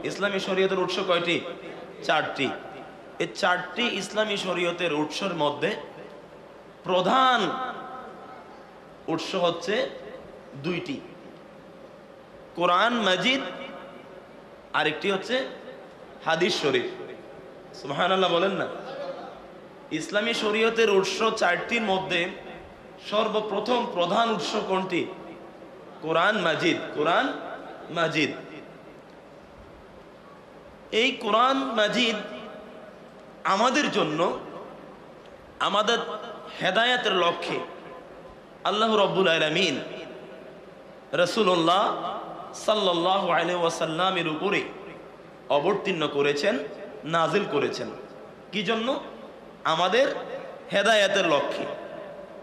ইসলামী শরীয়তের উৎস কয়টি? চারটি। এই চারটি ইসলামী শরীয়তের উৎসের মধ্যে প্রধান উৎস হচ্ছে দুইটি, কোরআন মাজিদ, আরেকটি হচ্ছে হাদিস শরীফ। সুবহানাল্লাহ বলেন না। ইসলামী শরীয়তের উৎস চারটির মধ্যে সর্বপ্রথম প্রধান উৎস কোনটি? কোরআন মাজিদ। কোরআন মাজিদ। এই কোরআন মাজিদ আমাদের জন্য, আমাদের হেদায়েতের লক্ষ্যে আল্লাহ রাব্বুল আলামিন রাসূলুল্লাহ সাল্লাল্লাহু আলাইহি ওয়াসাল্লামের উপরে অবতীর্ণ করেছেন, নাজিল করেছেন। কি জন্য? আমাদের হেদায়েতের লক্ষ্যে।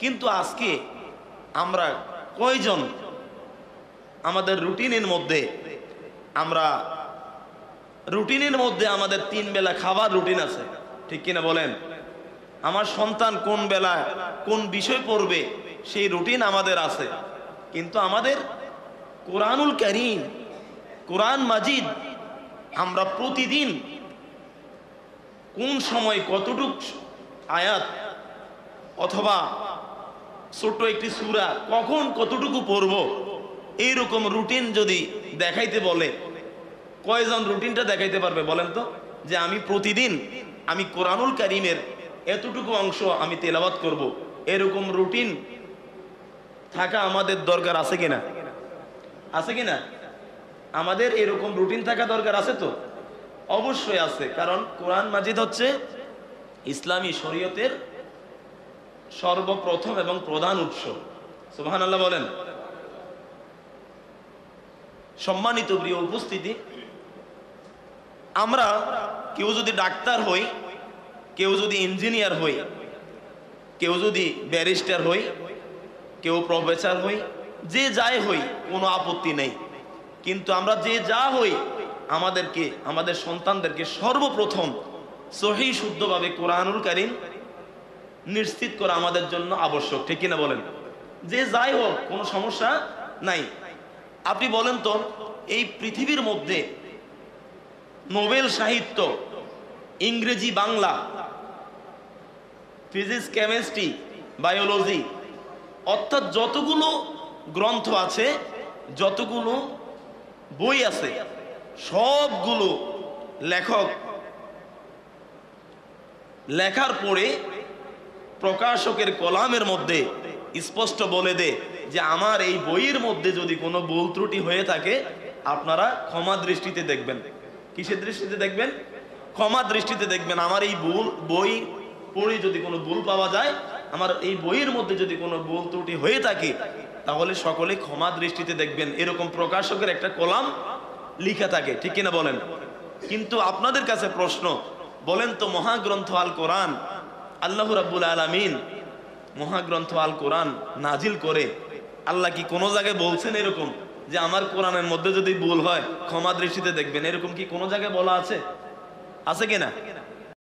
কিন্তু আজকে আমরা কয়জন আমাদের রুটিনের মধ্যে আমাদের 3 বেলা খাবার রুটিন আছে, ঠিক কিনা বলেন? আমার সন্তান কোন বেলা কোন বিষয় পড়বে সেই রুটিন আমাদের আছে, কিন্তু আমাদের কোরআনুল কারীম, কোরআন মাজিদ আমরা প্রতিদিন কোন সময় কতটুক আয়াত অথবা ছোট একটি সূরা কখন কতটুকু পড়ব, এইরকম রুটিন যদি দেখাইতে বলে, কয়জন রুটিনটা দেখাইতে পারবে বলেন তো? যে আমি প্রতিদিন আমি কোরআনুল কারীমের এতটুকু অংশ আমি তেলাওয়াত করব, এরকম রুটিন থাকা আমাদের দরকার আছে কিনা? আছে কিনা? আমাদের এরকম রুটিন থাকা দরকার আছে তো? অবশ্যই আছে। কারণ কোরআন মাজিদ হচ্ছে ইসলামী শরীয়তের সর্বপ্রথম এবং প্রধান উৎস। সুবহানাল্লাহ বলেন। সম্মানিত প্রিয় উপস্থিতি, আমরা কেউ যদি ডাক্তার হই, কেউ যদি ইঞ্জিনিয়ার হই, কেউ যদি ব্যারিস্টার হই, কেউ প্রফেসর হই, যে যাই হই কোনো আপত্তি নেই। কিন্তু আমরা যে যা হই আমাদেরকে, আমাদের সন্তানদেরকে সর্বপ্রথম সহিহ শুদ্ধভাবে কোরআনুল কারীম নিশ্চিত করা আমাদের জন্য আবশ্যক, ঠিক কিনা বলেন? যে যাই হোক কোনো সমস্যা নাই। আপনি বলেন তো, এই পৃথিবীর মধ্যে নোবেল সাহিত্য, ইংরেজি, বাংলা, ফিজিক্স, কেমিস্ট্রি, বায়োলজি, অর্থাৎ যতগুলো গ্রন্থ আছে, যতগুলো বই আছে, সবগুলো লেখক লেখার পরে প্রকাশকের কলামের মধ্যে স্পষ্ট বলে দেয় যে আমার এই বইয়ের মধ্যে যদি কোনো ভুল ত্রুটি হয়ে থাকে আপনারা ক্ষমা দৃষ্টিতে দেখবেন। কিসের দৃষ্টিতে দেখবেন? ক্ষমা দৃষ্টিতে দেখবেন। আমার এই বই পড়ে যদি কোনো ভুল পাওয়া যায়, আমার এই বইয়ের মধ্যে যদি কোনো ভুল ত্রুটি হয়ে থাকে, তাহলে সকলে ক্ষমা দৃষ্টিতে দেখবেন। এরকম প্রকাশকের একটা কলাম লিখা থাকে, ঠিক কিনা বলেন? কিন্তু আপনাদের কাছে প্রশ্ন, বলেন তো, মহাগ্রন্থ আল কোরআন, আল্লাহ রাব্বুল আলামিন মহাগ্রন্থ আল কোরআন নাজিল করে আল্লাহ কি কোনো জায়গায় বলছেন এরকম যে আমার কোরআনের মধ্যে যদি ভুল হয় ক্ষমা দৃষ্টিতে দেখবেন? এরকম কি কোনো জায়গায় বলা আছে? আছে কিনা?